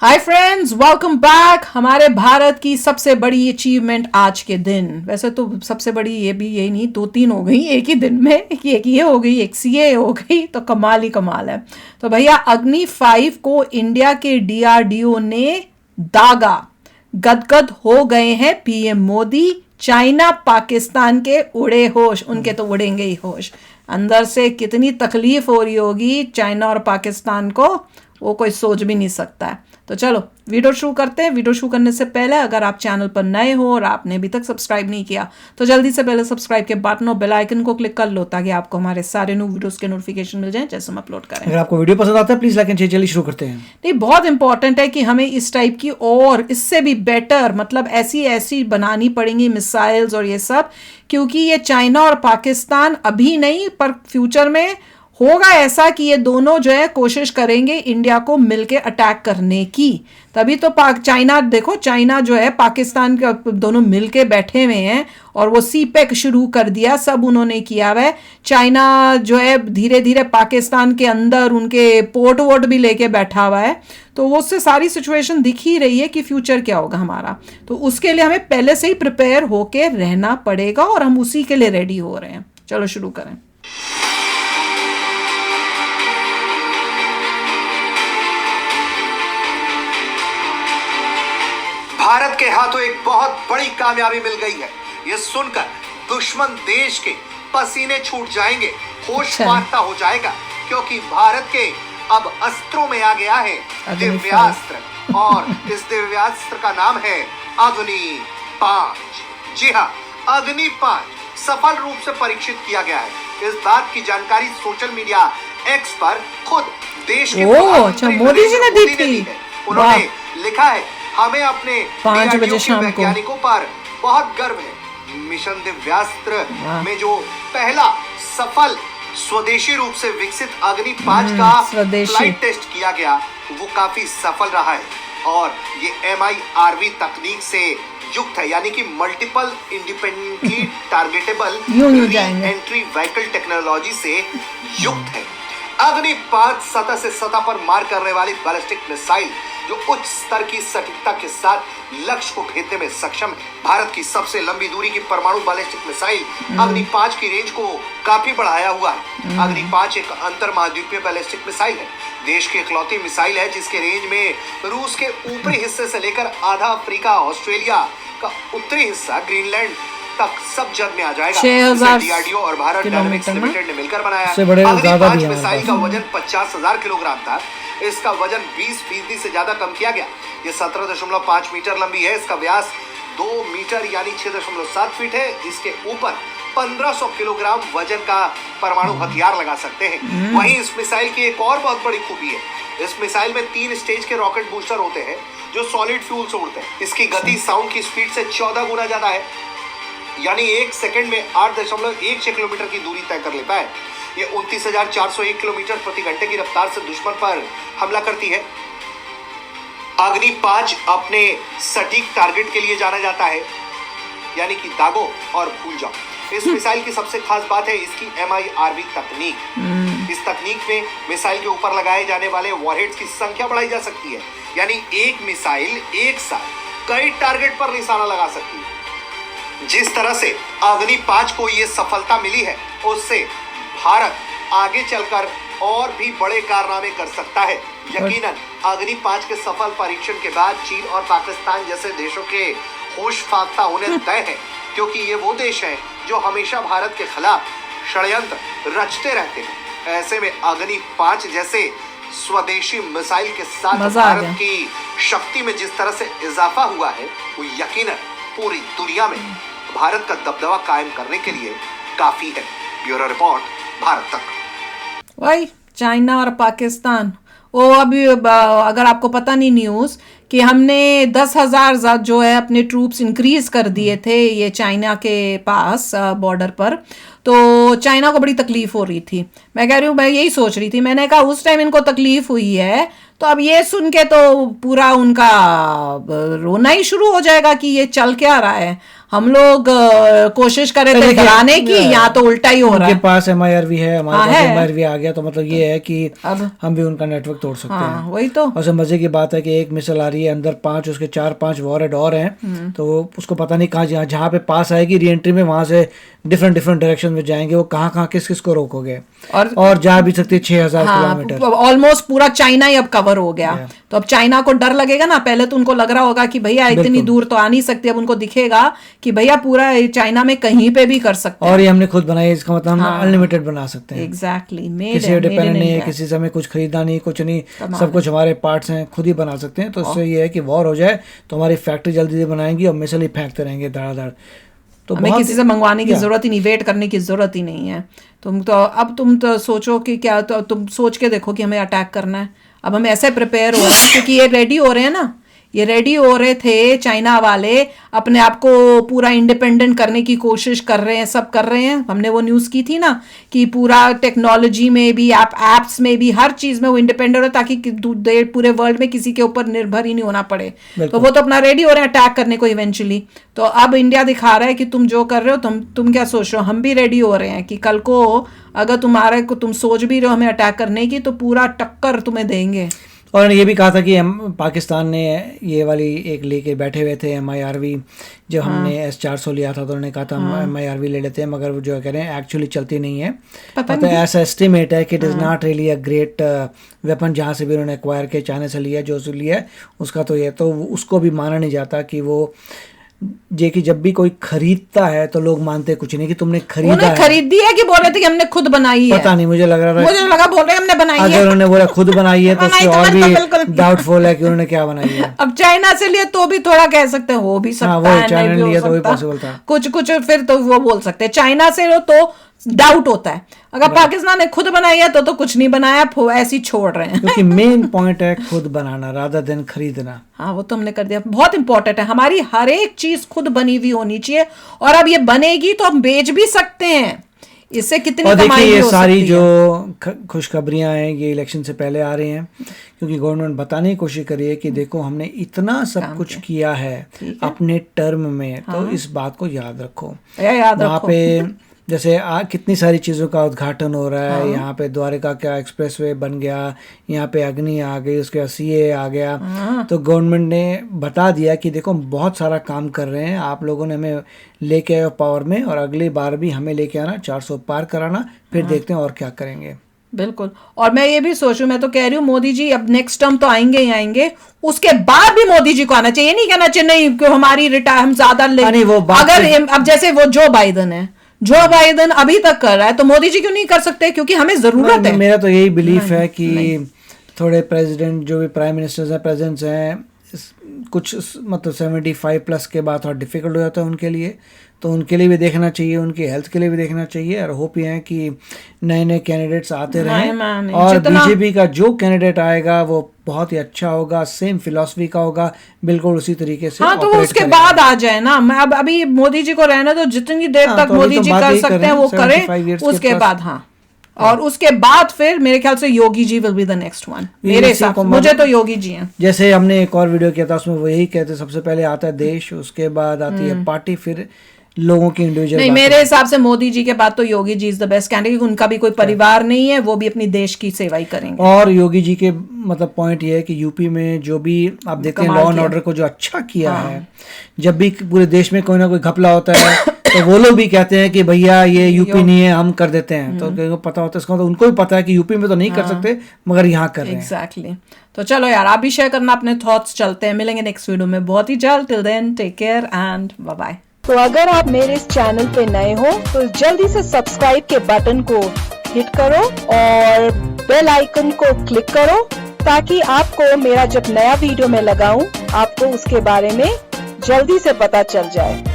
Hi friends, welcome back. हमारे भारत की सबसे बड़ी अचीवमेंट आज के दिन, वैसे तो सबसे बड़ी ये भी यही नहीं, दो तीन हो गई एक ही दिन में। एक ये हो गई, एक सीए हो गई, तो कमाल ही कमाल है। तो भैया अग्नि 5 को इंडिया के डीआरडीओ ने दागा। गदगद हो गए हैं पीएम मोदी। चाइना पाकिस्तान के उड़े होश, उनके तो उड़ेंगे ही होश। अंदर से कितनी तकलीफ हो रही होगी चाइना और पाकिस्तान को, वो कोई सोच भी नहीं सकता है। तो चलो वीडियो शुरू करते हैं। वीडियो शुरू करने से पहले अगर आप चैनल पर नए हो और आपने अभी तक सब्सक्राइब नहीं किया तो जल्दी से पहले सब्सक्राइब के बटन और बेल आइकन को क्लिक कर लो ताकि आपको हमारे सारे न्यू वीडियोस के नोटिफिकेशन मिल जाएं जैसे हम अपलोड करें। अगर आपको वीडियो पसंद आता है प्लीज लाइक एंड शेयर। चलिए शुरू करते हैं। नहीं, बहुत इंपॉर्टेंट है कि हमें इस टाइप की और इससे भी बेटर, मतलब ऐसी बनानी पड़ेंगी मिसाइल्स और ये सब, क्योंकि ये चाइना और पाकिस्तान अभी नहीं पर फ्यूचर में होगा ऐसा कि ये दोनों जो है कोशिश करेंगे इंडिया को मिलके अटैक करने की। तभी तो चाइना, देखो चाइना जो है पाकिस्तान के दोनों मिलके बैठे हुए हैं और वो सीपेक शुरू कर दिया, सब उन्होंने किया हुआ है। चाइना जो है धीरे धीरे पाकिस्तान के अंदर उनके पोर्ट वोट भी लेके बैठा हुआ है। तो वो उससे सारी सिचुएशन दिख ही रही है कि फ्यूचर क्या होगा हमारा। तो उसके लिए हमें पहले से ही प्रिपेयर होके रहना पड़ेगा और हम उसी के लिए रेडी हो रहे हैं। चलो शुरू करें। भारत के हाथों एक बहुत बड़ी कामयाबी मिल गई है। ये सुनकर दुश्मन देश के पसीने छूट जाएंगे, होश फाख्ता हो जाएगा, क्योंकि भारत के अब अस्त्रों में आ गया है दिव्यास्त्र। और इस दिव्यास्त्र का नाम है अग्नि 5। जी हाँ, अग्नि 5 सफल रूप से परीक्षित किया गया है। इस बात की जानकारी सोशल मीडिया एक्स पर खुद देश के मोदी जी ने दी थी। उन्होंने लिखा है, हमें अपने 5 बजे शाम को वैज्ञानिकों पर बहुत गर्व है। मिशन दिव्यास्त्र में जो पहला सफल स्वदेशी रूप से विकसित अग्नि 5 का फ्लाइट टेस्ट किया गया वो काफी सफल रहा है और ये MIRV तकनीक से युक्त है, यानी कि multiple independently targetable entry vehicle technology से युक्त है। अग्नि 5 सतह से सतह पर मार करने वाली बैलिस्टिक मिसाइल जो उच्च स्तर की सटीकता के साथ लक्ष्य को भेदने में सक्षम है। भारत की सबसे लंबी दूरी की परमाणु बैलिस्टिक मिसाइल अग्नि 5 की रेंज को काफी बढ़ाया हुआ है। अग्नि 5 एक अंतर महाद्वीपीय बैलिस्टिक मिसाइल है। देश की इकलौती मिसाइल है जिसके रेंज में रूस के ऊपरी हिस्से से लेकर आधा अफ्रीका, ऑस्ट्रेलिया का उत्तरी हिस्सा, ग्रीनलैंड तक सब जद में आ जाएगा। डीआरडीओ और भारत डायनामिक्स लिमिटेड ने मिलकर बनाया है। अग्नि 5 मिसाइल का वजन 50,000 किलोग्राम था। इसका वजन 20% से ज्यादा कम किया गया। ये 17.5 मीटर लंबी है। इसका व्यास 2 मीटर यानी 6.7 फीट है। इसके ऊपर 1500 किलोग्राम वजन का परमाणु हथियार लगा सकते हैं। वहीं इस मिसाइल की एक और बहुत बड़ी खूबी है, इस मिसाइल में 3 स्टेज के रॉकेट बूस्टर होते हैं जो सॉलिड फ्यूल से उड़ते हैं। इसकी गति साउंड की स्पीड से 14 गुना ज्यादा है, यानी 1 सेकंड में 8.16 किलोमीटर की दूरी तय कर लेता है। ये 29,401 किलोमीटर प्रति घंटे की रफ्तार से दुश्मन पर हमला करती है। अग्नि 5 अपने सटीक टारगेट के लिए जाना जाता है, यानी कि दागो और भूल जाओ। इस मिसाइल की सबसे खास बात है इसकी MIRV तकनीक। इस तकनीक में मिसाइल के ऊपर लगाए जाने वाले वॉरहेड्स की संख्या बढ़ाई जा सकती है, यानी एक मिसाइल एक साथ कई टारगेट पर निशाना लगा सकती है। जिस तरह से अग्नि 5 को यह सफलता मिली है उससे भारत आगे चलकर और भी बड़े कारनामे कर सकता है। यकीनन अग्नि 5 के सफल परीक्षण के बाद चीन और पाकिस्तान जैसे देशों के होश फाख्ता होने तय है, क्योंकि ये वो देश हैं जो हमेशा भारत के खिलाफ षड्यंत्र रचते रहते हैं। ऐसे में अग्नि 5 जैसे स्वदेशी मिसाइल के साथ भारत की शक्ति में जिस तरह से इजाफा हुआ है वो यकीनन पूरी दुनिया में भारत का दबदबा कायम करने के लिए काफी है। ब्यूरो रिपोर्ट, भारत तक। वही चाइना और पाकिस्तान, वो अभी अगर आपको पता नहीं न्यूज़ कि हमने 10,000 जो है अपने ट्रूप्स इंक्रीज कर दिए थे ये चाइना के पास बॉर्डर पर। तो चाइना को बड़ी तकलीफ हो रही थी। मैं कह रही हूँ, मैं यही सोच रही थी, मैंने कहा उस टाइम इनको तकलीफ हुई है तो अब ये सुन के तो पूरा उनका रोना ही शुरू हो जाएगा कि ये चल क्या रहा है। हम लोग कोशिश कर रहे थे कराने की, यहाँ तो उल्टा ही हो रहा है। उनके पास MIRV है, हमारे पास MIRV आ गया, तो मतलब ये है कि अब हम भी उनका नेटवर्क तोड़ सकते हैं। वही तो। और सब मजे की बात है कि एक मिसाइल आ रही है, अंदर 5 उसके 4-5 वॉरहेड और हैं, तो उसको पता नहीं कहाँ जहाँ पे पास आएगी री एंट्री में, वहां से डिफरेंट डायरेक्शन में जाएंगे, वो कहाँ किस को रोकोगे, और जा भी सकती है 6000 किलोमीटर। ऑलमोस्ट पूरा चाइना ही अब कवर हो गया। तो अब चाइना को डर लगेगा ना, पहले तो उनको लग रहा होगा कि भैया इतनी दूर तो आ नहीं सकती, अब उनको दिखेगा कि भैया पूरा चाइना में कहीं पे भी कर सकते हैं। और ये हमने खुद बनाई, इसका मतलब हम अनलिमिटेड बना सकते हैं। एग्जैक्टली, किसी पे डिपेंडेंट नहीं है, किसी से हमें कुछ खरीदना नहीं, कुछ नहीं, सब कुछ हमारे पार्ट्स हैं, खुद ही बना सकते हैं। तो इससे ये है कि वॉर हो जाए तो हमारी फैक्ट्री जल्दी से बनाएंगी और मिसाइल ही फेंकते रहेंगे धड़ाधड़। तो हमें किसी से मंगवाने की जरूरत ही नहीं, वेट करने की जरूरत ही नहीं है। तुम तो सोचो कि क्या, तो तुम सोच के देखो कि हमें अटैक करना है। अब हम ऐसे प्रिपेयर हो रहे हैं क्योंकि ये रेडी हो रहे हैं ना, ये रेडी हो रहे थे चाइना वाले, अपने आप को पूरा इंडिपेंडेंट करने की कोशिश कर रहे हैं, सब कर रहे हैं। हमने वो न्यूज़ की थी ना कि पूरा टेक्नोलॉजी में भी, एप्स में भी, हर चीज़ में वो इंडिपेंडेंट हो, ताकि पूरे वर्ल्ड में किसी के ऊपर निर्भर ही नहीं होना पड़े। तो वो तो अपना रेडी हो रहे हैं अटैक करने को इवेंचुअली। तो अब इंडिया दिखा रहा है कि तुम जो कर रहे हो, तुम क्या सोच रहे हो, हम भी रेडी हो रहे हैं कि कल को अगर तुम सोच भी रहे हो हमें अटैक करने की, तो पूरा टक्कर तुम्हें देंगे। और ये भी कहा था कि हम पाकिस्तान ने ये वाली एक लेके बैठे हुए थे MIRV, जब हमने S-400 लिया था तो उन्होंने कहा था हम MIRV ले लेते हैं, मगर वो जो कह रहे हैं एक्चुअली चलती नहीं है। मतलब ऐसा एस्टिमेट है कि it is not really a great weapon, जहाँ से भी उन्होंने एक्वायर किया, चाइना से लिया, जो से लिया उसका, तो ये तो उसको भी माना नहीं जाता कि वो जे कि जब भी कोई खरीदता है तो लोग मानते कुछ नहीं कि तुमने खरीदा है। खरीदी है कि बोल रहे थे कि हमने खुद बनाई है, पता नहीं, मुझे लगा बोल रहे हमने बनाई है। अगर उन्होंने बोला खुद बनाई है तो उससे और भी डाउटफुल है कि उन्होंने क्या बनाई है। अब चाइना से लिए तो भी थोड़ा कह सकते हैं, हो भी सकता है, चाइना ने लिया तो भी पॉसिबल था, कुछ फिर तो वो बोल सकते हैं। चाइना से लो तो डाउट होता है, अगर पाकिस्तान ने खुद बनाई है तो कुछ नहीं बनाया, ऐसी छोड़ रहे हैं। क्योंकि मेन पॉइंट है खुद बनाना रादर देन खरीदना। हाँ, वो तो हमने कर दिया, बहुत इंपॉर्टेंट है। हमारी हर एक चीज खुद बनी हुई होनी चाहिए, और अब ये बनेगी तो हम बेच भी सकते हैं, इससे कितनी कमाई हो सकती है। ये सारी जो खुशखबरियां हैं ये इलेक्शन से पहले आ रही हैं, क्योंकि गवर्नमेंट बताने की कोशिश करी है कि देखो हमने इतना सब कुछ किया है अपने टर्म में, तो इस बात को याद रखो। वहाँ पे जैसे कितनी सारी चीज़ों का उद्घाटन हो रहा है। यहाँ पे द्वारका का एक्सप्रेसवे बन गया, यहाँ पे अग्नि आ गई, उसके बाद CA आ गया। तो गवर्नमेंट ने बता दिया कि देखो बहुत सारा काम कर रहे हैं, आप लोगों ने हमें लेके आए पावर में, और अगली बार भी हमें लेके आना, 400 पार कराना, फिर देखते हैं और क्या करेंगे। बिल्कुल। और मैं ये भी सोचूं, मैं तो कह रही हूँ मोदी जी अब नेक्स्ट टर्म तो आएंगे ही आएंगे, उसके बाद भी मोदी जी को आना चाहिए। नहीं कहना चाहिए नहीं कि हमारी रिटायर हम ज्यादा ले, अगर अब जैसे वो जो बाइडन है, जो बाइडन अभी तक कर रहा है, तो मोदी जी क्यों नहीं कर सकते, क्योंकि हमें जरूरत है। मेरा तो यही बिलीफ है कि थोड़े प्रेसिडेंट जो भी प्राइम मिनिस्टर्स हैं, प्रेसिडेंट्स हैं, कुछ मतलब 75 प्लस के बाद थोड़ा डिफिकल्ट हो जाता है उनके लिए, तो उनके लिए भी देखना चाहिए, उनकी हेल्थ के लिए भी देखना चाहिए। और होप ये है कि नए नए कैंडिडेट्स आते रहें, और बीजेपी का जो कैंडिडेट आएगा वो बहुत ही अच्छा होगा, सेम फिलॉसफी का होगा, बिल्कुल उसी तरीके से। हाँ, तो वो उसके बाद आ जाए ना। मैं अब अभी मोदी जी को रहने दो, जितनी देर तक मोदी जी कर सकते हैं वो करें, उसके बाद हाँ, और उसके बाद फिर मेरे ख्याल से Yogi ji will be the next one, मेरे हिसाब से। मुझे तो योगी जी हैं। जैसे हमने एक और वीडियो किया था, उसमें वो यही कहते, सबसे पहले आता है देश, उसके बाद आती है पार्टी, फिर लोगों की इंडिविजुअल। नहीं, मेरे हिसाब से मोदी जी के बाद तो Yogi ji is the best candidate. उनका भी कोई परिवार नहीं है, वो भी अपनी देश की सेवा ही करेंगे। और योगी जी के मतलब पॉइंट ये है कि यूपी में जो भी आप देखते हैं लॉ एंड ऑर्डर को जो अच्छा किया है, जब भी पूरे देश में कोई ना कोई घपला होता है तो वो लोग भी कहते हैं कि भैया ये यूपी नहीं है, हम कर देते हैं। तो उनको पता होता है, इसका तो उनको भी पता है कि यूपी में तो नहीं कर सकते, मगर यहाँ कर रहे हैं। एग्जैक्टली। तो चलो यार, आप भी शेयर करना अपने थॉट्स। चलते हैं, मिलेंगे नेक्स्ट वीडियो में बहुत ही जल्द। Till then take care and bye bye. तो अगर आप मेरे इस चैनल पे नए हो तो जल्दी से सब्सक्राइब के बटन को हिट करो और बेल आइकन को क्लिक करो, ताकि आपको मेरा जब नया वीडियो मैं लगाऊं आपको उसके बारे में जल्दी से पता चल जाए।